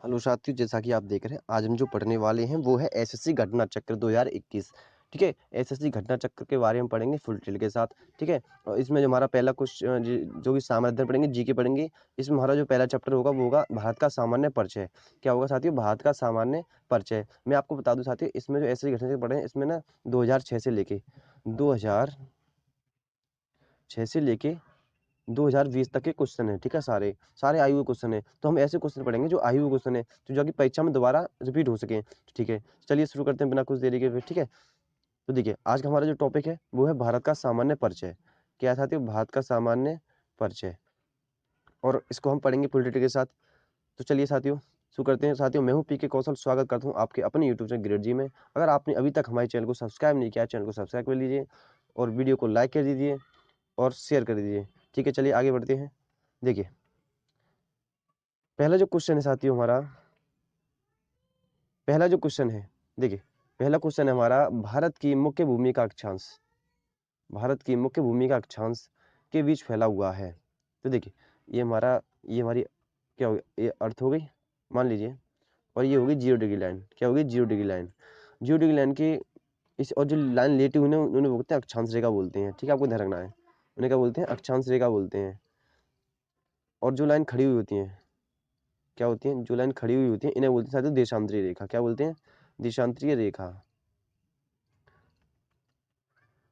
Hello साथियों, जैसा कि आप देख रहे हैं, आज हम जो पढ़ने वाले हैं वो है एसएससी घटना चक्र 2021। ठीक है, एसएससी घटना चक्र के बारे में पढ़ेंगे फुल डिटेल के साथ। ठीक है, और इसमें जो हमारा पहला क्वेश्चन जो भी सामान्य अध्ययन पढ़ेंगे, जीके पढ़ेंगे। इसमें हमारा जो पहला चैप्टर होगा वो होगा भारत का सामान्य परिचय। क्या होगा साथियों? भारत का सामान्य परिचय। मैं आपको बता दूं साथियों, इसमें जो एसएससी घटना चक्र पढ़े हैं, इसमें ना 2006 से लेके 2020 तक के क्वेश्चन है। ठीक है, सारे सारे आयु के क्वेश्चन है। तो हम ऐसे क्वेश्चन पढ़ेंगे जो आयु के क्वेश्चन है, तो जो कि परीक्षा में दोबारा रिपीट हो सके। ठीक है, चलिए शुरू करते हैं बिना कुछ देरी के फिर। ठीक है, तो देखिए आज का हमारा जो टॉपिक है वो है भारत का सामान्य परिचय। क्या साथियों? भारत का सामान्य परिचय, और इसको हम पढ़ेंगे पूरी डिटेल के साथ। तो चलिए साथियों शुरू करते हैं। साथियों, मैं हूं पीके कौशल, स्वागत करता हूं आपके अपने यूट्यूब चैनल ग्रेड जी में। अगर आपने अभी तक हमारे चैनल को सब्सक्राइब नहीं किया, चैनल को सब्सक्राइब कर लीजिए और वीडियो को लाइक कर दीजिए और शेयर कर दीजिए। ठीक है, चलिए आगे बढ़ते हैं। देखिए पहला जो क्वेश्चन है साथियों हमारा, पहला जो क्वेश्चन है, देखिए पहला क्वेश्चन है हमारा, भारत की मुख्य भूमि का अक्षांश। भारत की मुख्य भूमि का अक्षांश के बीच फैला हुआ है। तो देखिए ये हमारी क्या हो गई, ये अर्थ हो गई मान लीजिए, और ये होगी 0 डिग्री लाइन। क्या होगी? 0 डिग्री लाइन। 0 डिग्री लाइन की इस और जो लाइन लेटी हुई उन्होंने बोलते हैं अक्षांश रेखा बोलते हैं। ठीक है, आपको ध्यान रखना है, उन्हें क्या बोलते हैं? अक्षांश रेखा बोलते हैं। और जो लाइन खड़ी हुई होती है, क्या होती हैं? जो लाइन खड़ी हुई होती है इन्हें बोलते हैं साथियों देशांतरी रेखा। क्या बोलते हैं? देशांतरीय रेखा।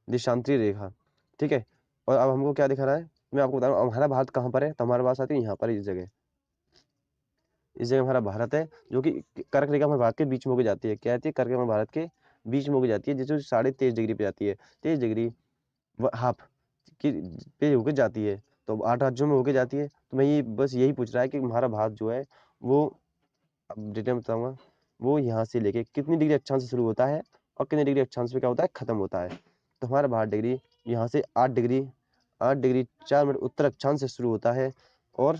देशांतरीय रेखा। ठीक है, और अब हमको क्या दिखा रहा है, मैं आपको बता रहा हूँ हमारा भारत कहाँ पर है। तो हमारे पास आती है यहाँ पर, इस जगह, इस जगह हमारा भारत है, जो कि कर्क रेखा हमारे भारत के बीच में होकर जाती है। क्या आती है? कर्क रेखा हमारे भारत के बीच में होकर जाती है, जिससे 23.5 डिग्री पे जाती है। 23 डिग्री हाफ की पे होकर जाती है। तो 8 राज्यों में होकर जाती है। तो मैं ये बस यही पूछ रहा है कि हमारा भारत जो है वो, अब डिटेल में बताऊंगा, वो यहाँ से लेके कितनी डिग्री अक्षांश से शुरू होता है और कितनी डिग्री अक्षांश पे क्या होता है? खत्म होता है। तो हमारा भारत डिग्री यहाँ से 8 डिग्री 4 मिनट उत्तर अक्षांश से शुरू होता है, और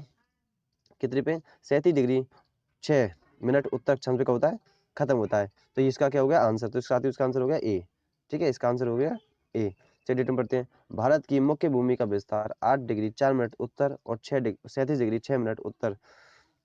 कितने पे? 37 डिग्री 6 मिनट उत्तर अक्षांश पे क्या होता है? खत्म होता है। तो इसका क्या हो गया आंसर? तो इसका इसका आंसर हो गया ए। ठीक है, इसका आंसर हो गया ए। चलिए डिटेल पढ़ते हैं। भारत की मुख्य भूमि का विस्तार 8 डिग्री 4 मिनट उत्तर और 37 डिग्री 6 मिनट उत्तर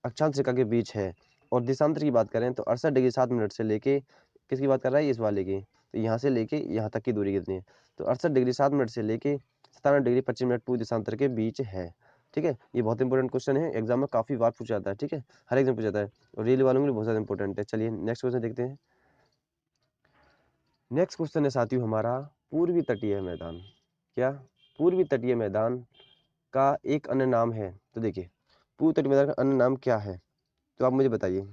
अक्षांश रेखा के बीच है। और देशांतर की बात करें तो 68 डिग्री 7 मिनट से लेके, किसकी बात कर रहा है? इस वाले की। तो यहाँ से लेके यहाँ तक की दूरी कितनी है? तो 68 डिग्री 7 मिनट से लेके 97 डिग्री 25 मिनट पूर्व देशांतर के बीच है। ठीक है, ये बहुत इंपॉर्टेंट क्वेश्चन है, एग्जाम में काफी बार पूछा जाता है। ठीक है, हर एग्जाम पूछा जाता है, और रेल वालों के लिए बहुत ज्यादा इंपॉर्टेंट है। चलिए नेक्स्ट क्वेश्चन देखते हैं। नेक्स्ट क्वेश्चन है साथियों हमारा, पूर्वी तटीय मैदान। क्या? पूर्वी तटीय मैदान का एक अन्य नाम है। तो देखिए पूर्वी तटीय मैदान का अन्य नाम क्या है, तो आप मुझे बताइए।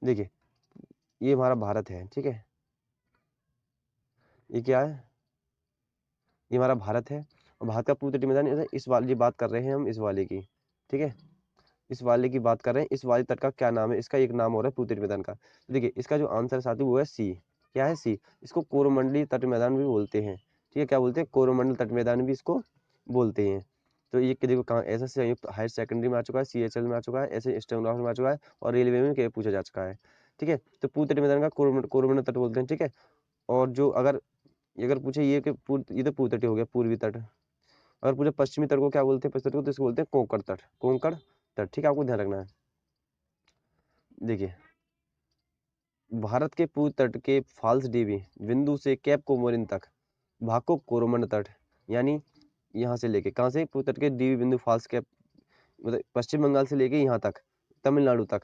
देखिए ये हमारा भारत है। ठीक है, ये क्या है? ये हमारा भारत है, और भारत का पूर्वी तटीय मैदान इस वाली बात कर रहे हैं हम, इस वाले की। ठीक है, इस वाले की बात कर रहे हैं। इस वाले तट का क्या नाम है? इसका एक नाम हो रहा है पूर्वी तटीय मैदान का। तो देखिए इसका जो आंसर है साथी वो है सी। क्या है? सी। इसको कोरोमंडलीय तट मैदान भी बोलते हैं। ठीक है, क्या बोलते हैं? कोरोमंडल तट मैदान भी इसको बोलते हैं। तो ये देखो कहाँ, ऐसा संयुक्त हायर सेकेंडरी में आ चुका है, सीएचएल में आ चुका है, ऐसे स्टेनोग्राफर में आ चुका है, और रेलवे में पूछा जा चुका है। ठीक है, तो पूर्वी तटीय मैदान का कोरोमंडल तट बोलते हैं। ठीक है, और जो अगर पूछे ये कि ये तो पूर्वी तट हो गया, पूर्वी तट। अगर पूछे पश्चिमी तट को क्या बोलते हैं? पश्चिमी तट को तो इसको बोलते हैं कोंकण तट। कोंकण तट। ठीक है, आपको ध्यान रखना है। देखिए भारत के पूर्व तट के फाल्स डीवी बिंदु से कैप कोमोरिन तक भाग को कोरोमंडल तट, यानी यहाँ से लेके कहाँ से? पूर्व तट के डीवी बिंदु फाल्स कैप, मतलब पश्चिम बंगाल से लेके यहाँ तक, तमिलनाडु तक,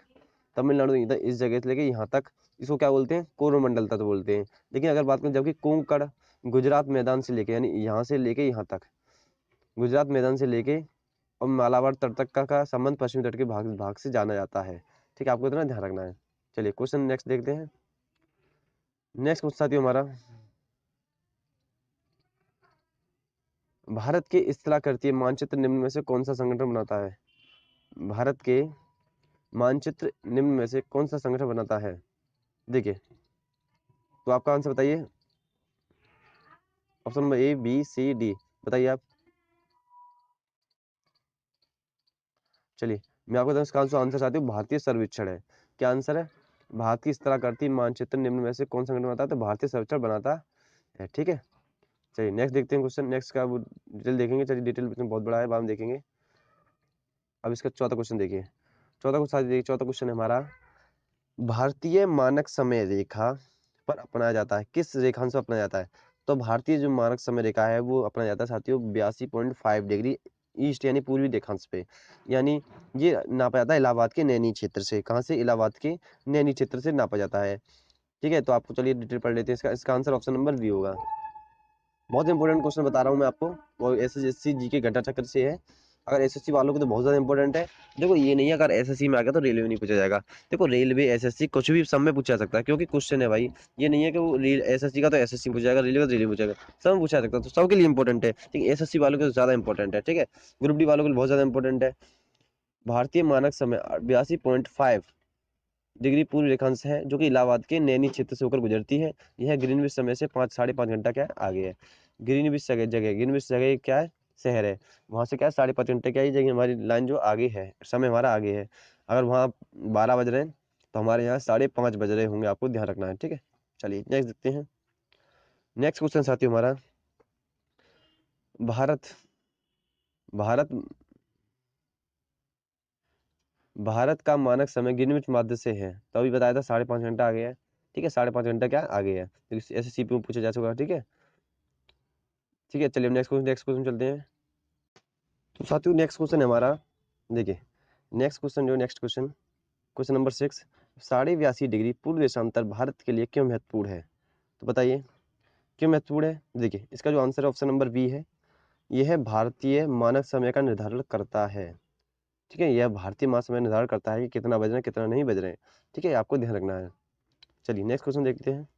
तमिलनाडु इस जगह से लेके यहाँ तक, इसको क्या बोलते हैं? कोरोमंडल तट बोलते हैं। लेकिन अगर बात करें जबकि कोंकण गुजरात मैदान से लेके, यानी यहाँ से लेके यहाँ तक, गुजरात मैदान से लेके और मालाबार तट तक का संबंध पश्चिमी तट के भाग भाग से जाना जाता है। ठीक है, आपको इतना ध्यान रखना है। चलिए क्वेश्चन नेक्स्ट देखते हैं। नेक्स्ट क्वेश्चन साथियों हमारा, भारत के स्थलाकृतिय मानचित्र निम्न में से कौन सा संगठन बनाता है? भारत के मानचित्र निम्न में से कौन सा संगठन बनाता है? देखिए तो आपका आंसर बताइए, option number A B C D, बताइए आप। चलिए मैं आपको इसका आंसर साथियों भारतीय सर्वेक्षण है। क्या आंसर है? भारत की स्थलाकृतिय मानचित्र निम्न में से कौन सा संगठन बनाता है? तो भारतीय सर्वेक्षण बनाता है। ठीक है, चलिए नेक्स्ट देखते हैं क्वेश्चन। नेक्स्ट का वो डिटेल देखेंगे। चलिए डिटेल बहुत बड़ा है, बाद में देखेंगे। अब इसका चौथा क्वेश्चन देखिए। चौथा क्वेश्चन है हमारा, भारतीय मानक समय रेखा पर अपनाया जाता है, किस रेखांश पर अपनाया जाता है? तो भारतीय जो मानक समय रेखा है वो अपनाया जाता है साथियों 82.5 डिग्री ईस्ट यानी पूर्वी रेखांश पे। यानी ये नापा जाता है इलाहाबाद के नैनी क्षेत्र से। कहाँ से? इलाहाबाद के नैनी क्षेत्र से नापा जाता है। ठीक है, तो आपको चलिए डिटेल पढ़ लेते हैं। इसका आंसर ऑप्शन नंबर बी होगा। बहुत इंपॉर्टेंट क्वेश्चन बता रहा हूँ मैं आपको, और एसएससी जीके घटा चक्र से है। अगर एसएससी वालों को तो बहुत ज्यादा इंपॉर्टेंट है। देखो ये नहीं है अगर एसएससी में आ गया तो रेलवे नहीं पूछा जाएगा। देखो रेलवे एसएससी कुछ भी सब में पूछा जा सकता है, क्योंकि क्वेश्चन है भाई। ये नहीं है कि वो एसएससी का तो एसएससी पूछा जाएगा, रेलवे का तो रेलवे पूछा जाएगा, सब में पूछा जा सकता है, तो सबके लिए इंपॉर्टेंट है। लेकिन एसएससी वालों के तो ज्यादा इंपॉर्टेंट है। ठीक है, ग्रुप डी वालों के लिए बहुत ज्यादा इंपॉर्टेंट है। भारतीय मानक समय 82.5 डिग्री पूर्व रेखांश है, जो कि इलाहाबाद के नैनी क्षेत्र से होकर गुजरती है। यह ग्रीनविच समय से 5-5.5 घंटा क्या है आगे है। ग्रीनविच जगह क्या है? शहर है। वहां से क्या है 5.5 घंटे क्या है, ये जगह हमारी लाइन जो आगे है, समय हमारा आगे है। अगर वहाँ 12 बज रहे हैं तो हमारे यहाँ 5:30 बज रहे होंगे, आपको ध्यान रखना है। ठीक है, चलिए नेक्स्ट देखते हैं। नेक्स्ट क्वेश्चन साथी हमारा, भारत भारत भारत का मानक समय ग्रीनविच माध्य से है, तो अभी बताया था 5.5 घंटा आगे है। ठीक है, 5.5 घंटा क्या आगे है, तो ऐसे सीपी में पूछा जा चुका है। ठीक है, ठीक है, चलिए नेक्स्ट क्वेश्चन चलते हैं। तो साथियों नेक्स्ट क्वेश्चन है हमारा, देखिए next question question number 6, 82.5 degree पूर्व देशांतर भारत के लिए क्यों महत्वपूर्ण है? तो बताइए क्यों महत्वपूर्ण है। देखिए इसका जो आंसर है ऑप्शन नंबर बी है। यह भारतीय मानक समय का निर्धारण करता है। ठीक है, यह भारतीय मानक समय निर्धारण करता है कि कितना बज रहे हैं कितना नहीं बज रहे हैं। ठीक है, आपको ध्यान रखना है। चलिए नेक्स्ट क्वेश्चन देखते हैं।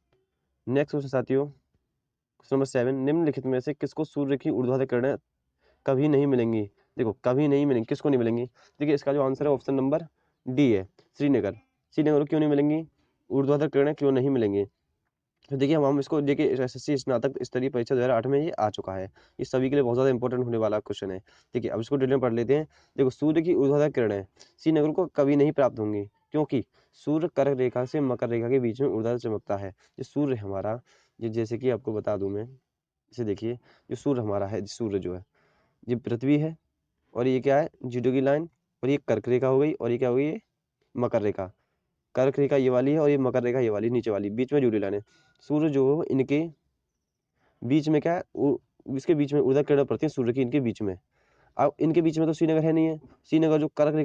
नेक्स्ट क्वेश्चन साथियों, क्वेश्चन नंबर 7, निम्नलिखित में से किसको सूर्य की ऊर्ध्वाधर किरणें कभी नहीं मिलेंगी? देखो कभी नहीं मिलेंगी, किसको नहीं मिलेंगी? देखिए इसका जो आंसर है ऑप्शन नंबर डी है, श्रीनगर। श्रीनगर को क्यों नहीं मिलेंगी? ऊर्ध्वाधर किरणें क्यों नहीं मिलेंगी? तो देखिए हम इसको देखिए, एसएससी स्नातक स्तरीय परीक्षा 2008 में ये आ चुका है। ये सभी के लिए बहुत ज्यादा इंपॉर्टेंट होने वाला क्वेश्चन है। ठीक है, अब इसको डिटेल में पढ़ लेते हैं। देखो सूर्य की ऊर्ध्वाधर किरणें श्रीनगर को कभी नहीं प्राप्त होंगी, क्योंकि सूर्य कर्क रेखा से मकर रेखा के बीच में ऊर्ध्वाधर चमकता है। ये सूर्य हमारा, ये जैसे कि आपको बता दूं मैं, इसे देखिए, ये सूर्य हमारा है, सूर्य जो है ये पृथ्वी है, और ये क्या है जीरो की लाइन, और ये कर्क रेखा हो गई, और ये क्या हो गई, ये मकर रेखा। कर्क रेखा ये वाली है, और ये मकर रेखा ये वाली नीचे वाली, बीच में जुड़ी लाइन है। सूर्य जो इनके बीच में क्या है, इसके बीच में ऊर्ध्वाधर किरणें पड़ती है सूर्य की, इनके बीच में। अब इनके बीच में तो श्रीनगर है नहीं है। श्रीनगर जो कर्क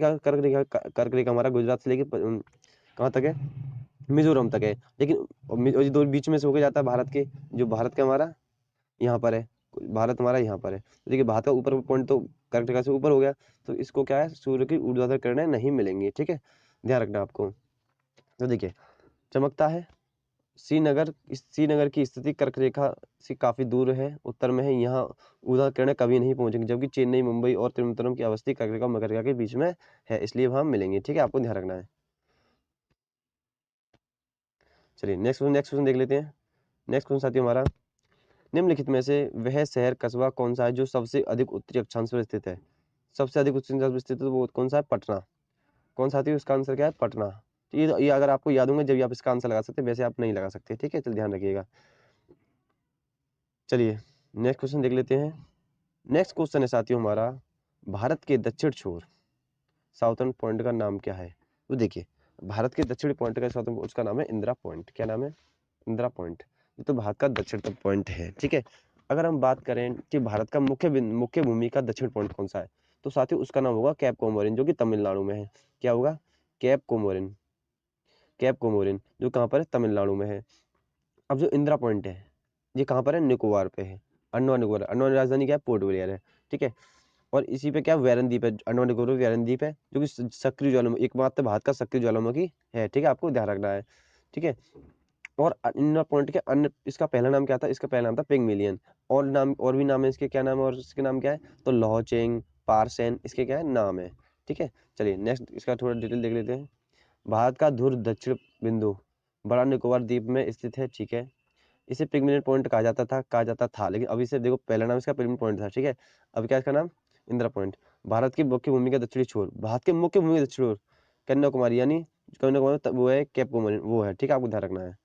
रेखा हमारा गुजरात से लेके कहाँ तक है, मिजोरम तक है। लेकिन ये दो बीच में से होके जाता है भारत के, जो भारत का हमारा यहाँ पर है, भारत हमारा यहाँ पर है। तो देखिए भारत का ऊपर पॉइंट तो कर्क रेखा से ऊपर हो गया, तो इसको क्या है सूर्य की ऊर्ध्वाधर किरणें नहीं मिलेंगी। ठीक है, ध्यान रखना आपको। तो देखिए चमकता है श्रीनगर की स्थिति कर्क रेखा से काफी दूर है, उत्तर में है। यहाँ ऊर्ध्वाधर किरणें कभी नहीं पहुंचेंगी, जबकि चेन्नई, मुंबई और तिरुवनंतपुरम की अवस्थी कर्क रेखा और मकर रेखा के बीच में है, इसलिए वहां मिलेंगी। ठीक है, आपको ध्यान रखना है। चलिए नेक्स्ट क्वेश्चन देख लेते हैं। नेक्स्ट क्वेश्चन साथी हमारा, निम्नलिखित में से वह शहर कस्बा कौन सा है जो सबसे अधिक उत्तरी अक्षांश पर स्थित है? सबसे अधिक उत्तरी अक्षांश पर स्थित है तो वो कौन सा है? पटना। कौन सा साथी, उसका आंसर क्या है? पटना। तो ये अगर आपको याद होंगे जब आप इसका आंसर लगा सकते हैं, वैसे आप नहीं लगा सकते। ठीक है, चलिए ध्यान रखिएगा। चलिए नेक्स्ट क्वेश्चन देख लेते हैं। नेक्स्ट क्वेश्चन है साथियों हमारा, भारत के दक्षिण छोर साउथर्न पॉइंट का नाम क्या है? तो देखिए भारत के दक्षिणी पॉइंट का साउथर्न, उसका नाम है इंदिरा पॉइंट। क्या नाम है? इंदिरा पॉइंट। ये तो भारत का दक्षिणतम पॉइंट है। ठीक है, अगर हम बात करें कि भारत का मुख्य भूमि का दक्षिण पॉइंट कौन सा है, तो साथियों उसका नाम होगा कैप कोमोरिन, जो कि तमिलनाडु में है। क्या होगा? Cap Comorin. कैप कोमोरिन जो कहाँ पर है? तमिलनाडु में है। अब जो इंदिरा पॉइंट है ये कहाँ पर है? निकोबार पे है। अंडमान निकोबार, अंडमान की राजधानी क्या है? पोर्ट ब्लेयर है। ठीक है, और इसी पे क्या वैरन द्वीप है, अंडमान निकोबार में वैरन द्वीप है, जो कि सक्रिय ज्वालामुखी, एकमात्र भारत का सक्रिय ज्वालामुखी है। ठीक है, आपको ध्यान रखना है। ठीक है, और इंदिरा पॉइंट के अन्य, इसका पहला नाम क्या था? इसका पहला नाम था पिग्मिलियन। और नाम और भी नाम है इसके, क्या नाम है और इसके नाम क्या है? तो लोहचेंग, पारसेन, इसके क्या है नाम है। ठीक है, चलिए नेक्स्ट इसका थोड़ा डिटेल देख लेते हैं। भारत का ध्रुव दक्षिण बिंदु बड़ा निकोबार द्वीप में स्थित है। ठीक है, इसे पिग्मिलियन पॉइंट कहा जाता था, लेकिन अभी से देखो पहला नाम इसका पिग्मिलियन पॉइंट था। ठीक है, अब क्या इसका नाम? इंदिरा पॉइंट। भारत की मुख्य भूमि का दक्षिणी छोर, भारत के मुख्य भूमि का दक्षिणी छोर कन्याकुमारी, यानी कन्याकुमारी वो है कैप कोमोरिन, वो है। ठीक है, आपको ध्यान रखना है।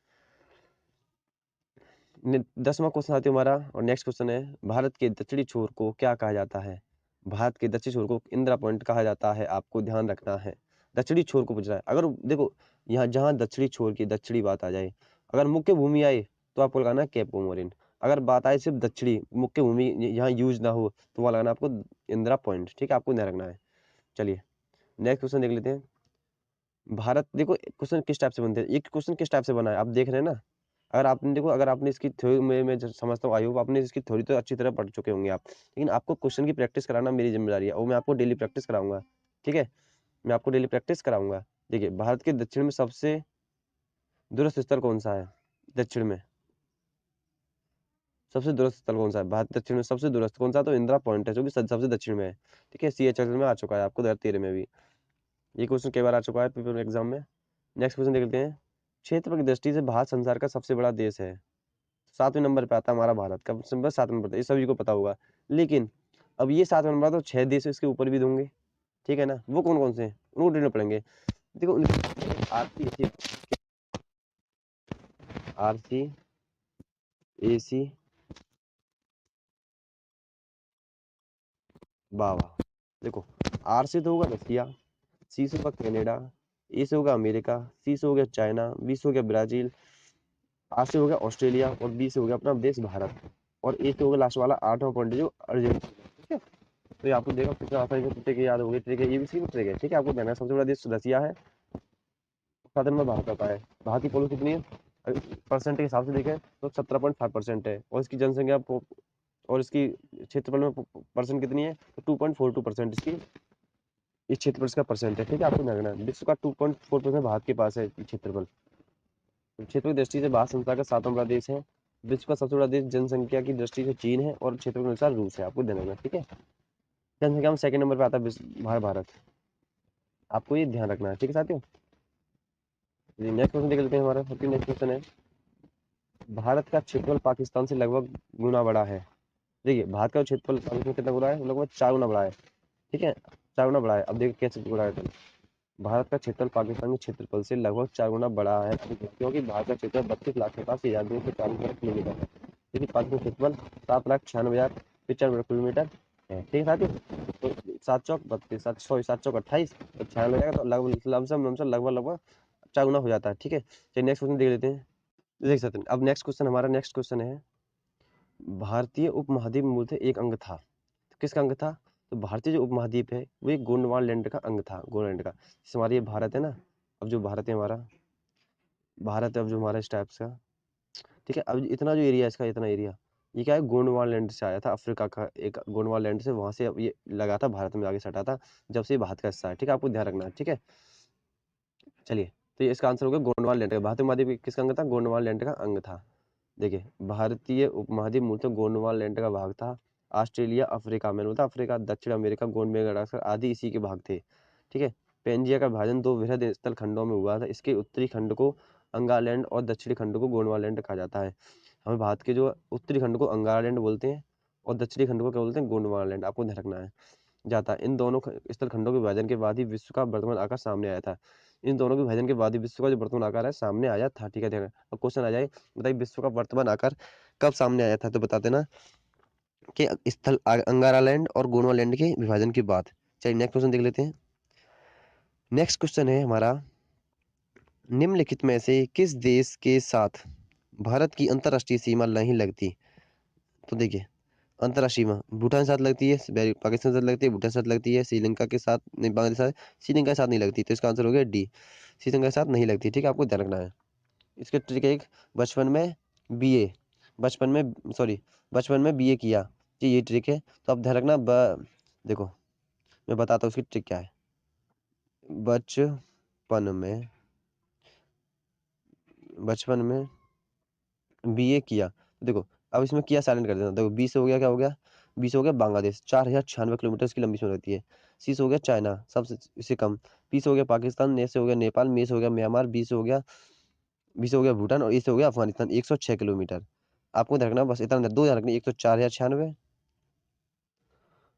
10वां क्वेश्चन आती है हमारा, और नेक्स्ट क्वेश्चन है, भारत के दक्षिणी छोर को क्या कहा जाता है? भारत के दक्षिणी छोर को इंदिरा पॉइंट कहा जाता है, आपको ध्यान रखना है। दक्षिणी छोर को पूछ रहा है। अगर देखो यहाँ जहाँ दक्षिणी छोर की दक्षिणी बात आ जाए, अगर मुख्य भूमि आए तो आपको लगाना है कैप कोमोरिन। अगर बात आए सिर्फ दक्षिणी मुख्य भूमि यहाँ यूज ना हो तो वहाँ लगाना आपको इंदिरा पॉइंट। ठीक है, आपको ध्यान रखना है। चलिए नेक्स्ट क्वेश्चन देख लेते हैं। भारत, देखो क्वेश्चन किस टाइप से बनते हैं, एक क्वेश्चन किस टाइप से बना है आप देख रहे हैं ना। अगर आपने देखो, अगर आपने इसकी थ्योरी में मैं समझता हूँ, आई होप आपने इसकी थ्योरी तो अच्छी तरह पढ़ चुके होंगे आप, लेकिन आपको क्वेश्चन की प्रैक्टिस कराना मेरी जिम्मेदारी है और मैं आपको डेली प्रैक्टिस कराऊंगा। ठीक है, मैं आपको डेली प्रैक्टिस कराऊंगा। देखिए भारत के दक्षिण में सबसे दूरस्थ स्थल कौन सा है, दक्षिण में सबसे दूरस्थ स्थल कौन सा है, भारत दक्षिण में सबसे दूरस्थ कौन सा, तो इंदिरा पॉइंट है जो कि सबसे दक्षिण में है। ठीक है, CHL में आ चुका है आपको 2013 में भी, ये क्वेश्चन कई बार आ चुका है पेपर एग्जाम में। नेक्स्ट क्वेश्चन देख लेते हैं। क्षेत्र की दृष्टि से भारत संसार का सबसे बड़ा देश है। 7वें नंबर पे आता है हमारा भारत का, नंबर 7 नंबर पे, ये सभी को पता होगा। लेकिन अब ये 7 नंबर तो 6 देश इसके ऊपर भी दूंगे। ठीक है ना, वो कौन कौन से हैं उनको ढूंढने पड़ेंगे। देखो RC AC वाह वाह। देखो R से तो होगा रसिया, C से होगा कनाडा, A से होगा अमेरिका, C से हो गया चाइना, B से हो गया ब्राजील, R से हो गया ऑस्ट्रेलिया और B से हो गया अपना देश भारत, और A से होगा लास्ट वाला 8वां पॉइंट जो अर्जेंटीना। ठीक है, तो ये आपको देखो कितना आसानी से ट्रिक याद होगी। ट्रिक है, ये भी सी ट्रिक है। ठीक है, आपको ध्यान, सबसे बड़ा देश रसिया है, 7 नंबर भारत आता है। भारत की पॉलिसी कितनी है, परसेंट के हिसाब से देखें तो 17.5% है, और इसकी जनसंख्या और इसकी क्षेत्रफल में परसेंट कितनी है, तो 2.42% इसकी इस क्षेत्रफल का परसेंट है। ठीक है, आपको ध्यान रखना है। विश्व का 2.4% भारत के पास है क्षेत्रफल। क्षेत्र की दृष्टि से भारत संसार का 7वां बड़ा देश है। विश्व का सबसे बड़ा देश जनसंख्या की दृष्टि से चीन है और क्षेत्र के अनुसार रूस है, आपको ध्यान रखना। ठीक है, जनसंख्या में सेकंड नंबर पे आता है भारत, आपको ये ध्यान रखना है। ठीक है साथियों, नेक्स्ट क्वेश्चन देख लेते हैं। हमारा नेक्स्ट क्वेश्चन है, भारत का क्षेत्रफल पाकिस्तान से लगभग गुना बड़ा है। देखिए भारत का क्षेत्रफल पाकिस्तान से कितना गुना है, लगभग 4 गुना बड़ा है। ठीक है, 4 गुना बड़ा है। अब देखिए कैसे गुना है। भारत का क्षेत्रफल पाकिस्तान के क्षेत्रफल से लगभग 4 गुना बड़ा है, क्योंकि भारत का क्षेत्रफल 32,87,294 किलोमीटर है। लेकिन पाकिस्तान का क्षेत्रफल 7,96,95 किलोमीटर है। ठीक है साथियों, तो 7 चौक 32, 7 चौक 28 तो 96 हो जाएगा, तो लगभग लगभग 4 गुना हो जाता है। ठीक है, चलिए नेक्स्ट क्वेश्चन देख लेते हैं। देख सकते हैं, अब नेक्स्ट क्वेश्चन, हमारा नेक्स्ट क्वेश्चन है, भारतीय उपमहाद्वीप मूलतः एक अंग था। तो किसका अंग था, तो भारतीय जो उपमहाद्वीप है वो एक गोंडवाना लैंड का अंग था, गोलैंड का। जैसे हमारा ये भारत है ना, अब जो भारत है हमारा, भारत है अब जो हमारा इस टाइप्स का। ठीक है, अब इतना जो एरिया है इसका, इतना एरिया ये क्या है, गोंडवाना लैंड से आया था, अफ्रीका का एक गोंडवाना लैंड से, वहां से अब ये लगा था भारत में आगे सटा था, जब से ये भारत का हिस्सा है। ठीक है, आपको ध्यान रखना है। ठीक है, चलिए, तो ये इसका आंसर हो गया गोंडवाना लैंड का। भारतीय उपमहाद्वीप किसका अंग था, गोंडवाना लैंड का अंग था। देखिए भारतीय उपमहाद्वीप मूलतः गोंडवाना लैंड का भाग था। ऑस्ट्रेलिया, अफ्रीका, मैंने बोला अफ्रीका, दक्षिण अमेरिका, गोंड मेडागास्कर आदि इसी के भाग थे। ठीक है, पेंजिया का विभाजन 2 वृहद स्थल खंडों में हुआ था। इसके उत्तरी खंड को अंगालैंड और दक्षिणी खंड को गोंडवाना लैंड कहा जाता है। हमें भारत के जो उत्तरी खंड को अंगालैंड बोलते हैं और दक्षिणी खंड को क्या बोलते हैं, गोंडवाना लैंड, आपको ध्यान रखना है। जाता इन दोनों स्थल खंडों के विभाजन के बाद ही विश्व का वर्तमान आकार सामने आया था। इन दोनों के विभाजन के बाद ही विश्व का जो वर्तमान आकार है सामने आया था। ठीक है, ध्यान रखना। अब क्वेश्चन आ जाए, बताइए विश्व का वर्तमान आकार कब सामने आया था, तो बता देना कि स्थल अंगारा लैंड और गोंडवाना लैंड के विभाजन के बाद। चलिए नेक्स्ट क्वेश्चन देख लेते हैं। नेक्स्ट क्वेश्चन है हमारा, निम्नलिखित में से किस देश के साथ भारत की अंतर्राष्ट्रीय सीमा नहीं लगती। तो देखिए अंतर्राष्ट्रीय सीमा भूटान के साथ लगती है, पाकिस्तान के साथ लगती है, भूटान के साथ लगती है, श्रीलंका के साथ नहीं, बांग्लादेश के साथ, श्रीलंका के साथ नहीं लगती, तो इसका आंसर हो गया डी, श्रीलंका के साथ नहीं लगती। ठीक है, आपको ध्यान रखना है। इसके ट्रिक एक, बचपन में बीए बचपन में सॉरी बचपन में बीए किया, ये ट्रिक है। तो आप ध्यान रखना। देखो मैं बताता हूँ उसकी ट्रिक क्या है। बचपन में बचपन में बीए किया, देखो अब इसमें किया साइलेंट कर देना। देखो बी से हो गया, क्या हो गया, बी से हो गया बांग्लादेश, 4,096 किलोमीटर इसकी लंबी सीमा रहती है। सी से हो गया चाइना, सबसे इससे कम। पी से हो गया पाकिस्तान, ए से हो गया नेपाल, मे से हो गया म्यांमार, बी से हो गया भूटान, और ए से हो गया अफगानिस्तान, 106 किलोमीटर। आपको ध्यान रखना, बस इतना दो ध्यान रखना, 104,096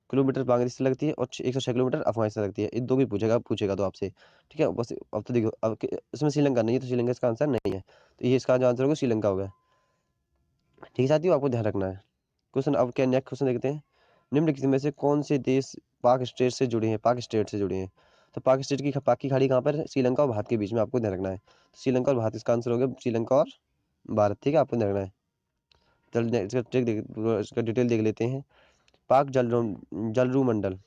किलोमीटर बांग्लादेश से लगती है और 106 किलोमीटर अफगानिस्तान लगती है। इन दो भी पूछेगा तो आपसे। ठीक है, बस अब तो देखो, अब इसमें श्रीलंका नहीं है, तो श्रीलंका इसका आंसर नहीं है, तो ये इसका जो आंसर होगा श्रीलंका होगा। ठीक है साथियों, आपको ध्यान रखना है। क्वेश्चन अब क्या, नेक्स्ट क्वेश्चन देखते हैं। निम्नलिखित में से कौन से देश पाक स्टेट से जुड़े हैं? पाक स्टेट से जुड़े हैं। तो पाक स्टेट की पाक की खाड़ी कहाँ पर है? श्रीलंका और भारत के बीच में, आपको ध्यान रखना है। श्रीलंका और भारत, इसका आंसर हो गया श्रीलंका और भारत। ठीक है, आपको ध्यान रखना है। चल इसका ट्रिक देख, इसका डिटेल देख लेते हैं। पाक जलरू मंडल,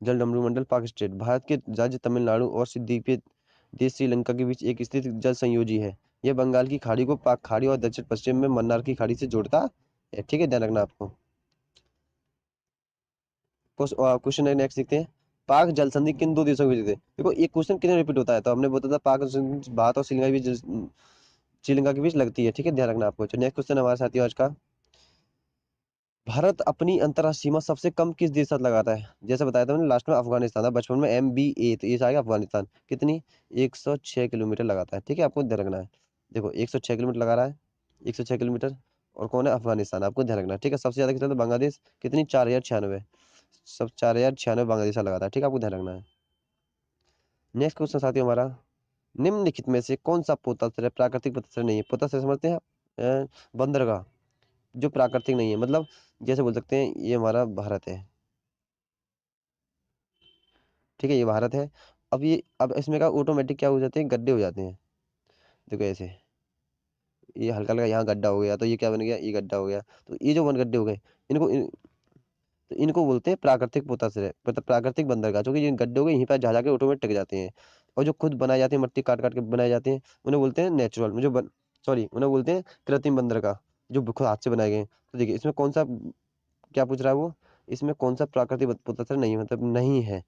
जलडमरू मंडल पाक स्टेट भारत के राज्य तमिलनाडु और द्वीपीय देश श्रीलंका के बीच एक स्थित जल संयोजी है। यह बंगाल की खाड़ी को पाक खाड़ी और दक्षिण पश्चिम में मन्नार की खाड़ी से जोड़ता है। ठीक है, ध्यान रखना आपको। क्वेश्चन नेक्स्ट देखते हैं। पाक जल संधि किन दो देशों के बीच थे? देखो एक क्वेश्चन कितने रिपीट होता है, तो हमने बोला था पाक भारत और श्रीलंका के बीच, श्रीलंका के बीच लगती है। ठीक है, ध्यान रखना आपको। नेक्स्ट क्वेश्चन हमारे साथियों आज का, भारत अपनी अंतर्राष्ट्रीय सीमा सबसे कम किस देश के साथ लगाता है? जैसे बताया था मैंने लास्ट में, अफगानिस्तान था बचपन में, MBA, तो ये आएगा अफगानिस्तान। कितनी? 106 किलोमीटर लगाता है। ठीक है, आपको ध्यान रखना है। देखो 106 किलोमीटर लगा रहा है, 106 किलोमीटर। और कौन है? अफगानिस्तान, आपको ध्यान रखना है। ठीक है, सबसे ज्यादा कितना था? बांग्लादेश। कितनी? 4096। सब 4096 बांग्लादेश लगाता है। ठीक है, आपको ध्यान रखना है। नेक्स्ट क्वेश्चन साथियों हमारा, निम्नलिखित में से कौन सा पोताश्रय है प्राकृतिक पोताश्रय नहीं है? पोताश्रय समझते हैं आप? बंदरगाह जो प्राकृतिक नहीं है, मतलब जैसे बोल सकते हैं ये हमारा भारत है। ठीक है, ये भारत है। अब इसमें का ऑटोमेटिक क्या हो जाते हैं? गड्ढे हो जाते हैं। देखो ऐसे, ये हल्का हल्का यहाँ गड्ढा हो गया, तो ये क्या बन गया? ये गड्ढा हो गया। तो ये जो वन गड्ढे हो गए, इनको तो इनको बोलते हैं प्राकृतिक पोताश्रय, मतलब प्राकृतिक बंदरगाह, जो कि ये गड्ढे हो गए यहीं पर जा जाके ऑटोमेटिक टिक जाते हैं। और जो खुद बनाए जाते हैं, मट्टी काट काट के बनाए जाते हैं, उन्हें बोलते हैं नेचुरल, जो सॉरी, उन्हें बोलते हैं कृत्रिम बंदरगाह, जो खुद हाथ से बनाए गए हैं। तो देखिए इसमें कौन सा, क्या पूछ रहा है वो, इसमें कौन सा प्राकृतिक पोताश्रय नहीं है, मतलब नहीं है?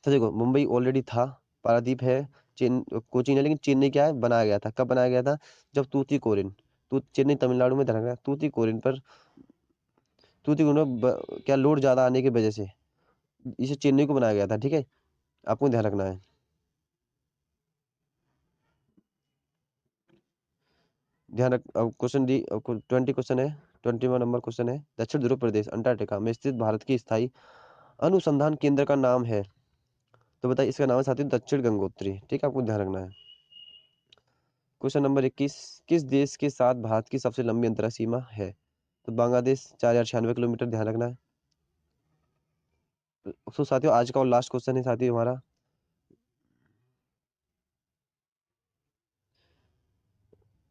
तो देखो मुंबई ऑलरेडी था, पारादीप है, चेन कोचीन है, लेकिन चेन्नई क्या है? बनाया गया था। कब बनाया गया था? जब तूतीकोरिन, चेन्नई तमिलनाडु में धरा, तूतीकोरिन पर, तूतीकोरिन में क्या लोड ज्यादा आने की वजह से इसे चेन्नई को बनाया गया था। ठीक है, आपको ध्यान रखना है। ध्यान रख, अब क्वेश्चन डी, 20 क्वेश्चन है, 21 नंबर क्वेश्चन है। दक्षिण ध्रुव प्रदेश अंटार्कटिका में स्थित भारत की स्थायी अनुसंधान केंद्र का नाम है? तो बताइए, इसका नाम है साथियों दक्षिण गंगोत्री। ठीक है, आपको ध्यान रखना है। क्वेश्चन नंबर 21, किस देश के साथ भारत की सबसे लंबी अंतर्राष्ट्रीय सीमा है? तो बांग्लादेश, 4096 किलोमीटर, ध्यान रखना है। तो साथियों आज का और लास्ट क्वेश्चन है साथियों हमारा,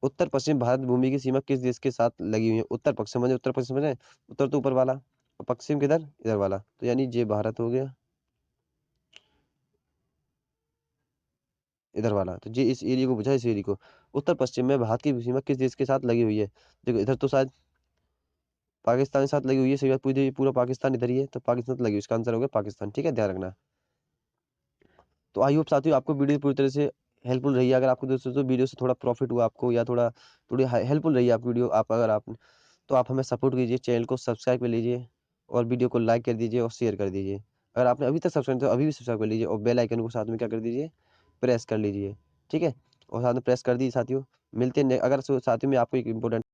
उत्तर पश्चिम भारत भूमि की सीमा किस देश के साथ लगी हुई है? उत्तर पश्चिम समझे, उत्तर पश्चिम समझे, उत्तर तो ऊपर वाला और पश्चिम किधर? इधर वाला, तो यानी ये भारत हो गया, इधर वाला, तो ये इस एरिया को बुझा, इस एरिया को। उत्तर पश्चिम में भारत की सीमा किस देश के साथ लगी हुई है? देखो इधर तो शायद पाकिस्तान के साथ लगी हुई है, सही बात, पूरी पूरा पाकिस्तान इधर ही है, तो पाकिस्तान से लगी हुई, इसका आंसर हो गया पाकिस्तान। ठीक है, ध्यान रखना। तो आई होप साथियों आपको वीडियो पूरी तरह से हेल्पफुल रही है। अगर आपको दोस्तों वीडियो से थोड़ा प्रॉफिट हुआ आपको, या थोड़ी हेल्पफुल रही है आप वीडियो, आप अगर आप, तो आप हमें सपोर्ट कीजिए, चैनल को सब्सक्राइब कर लीजिए और वीडियो को लाइक कर दीजिए और शेयर कर दीजिए। अगर आपने अभी तक सब्सक्राइब तो अभी भी सब्सक्राइब कर लीजिए और बेल आइकन को साथ में क्या कर दीजिए? प्रेस कर लीजिए। ठीक है, और साथ में प्रेस कर दीजिए साथियों। मिलते हैं अगर साथियों में आपको एक इंपॉर्टेंट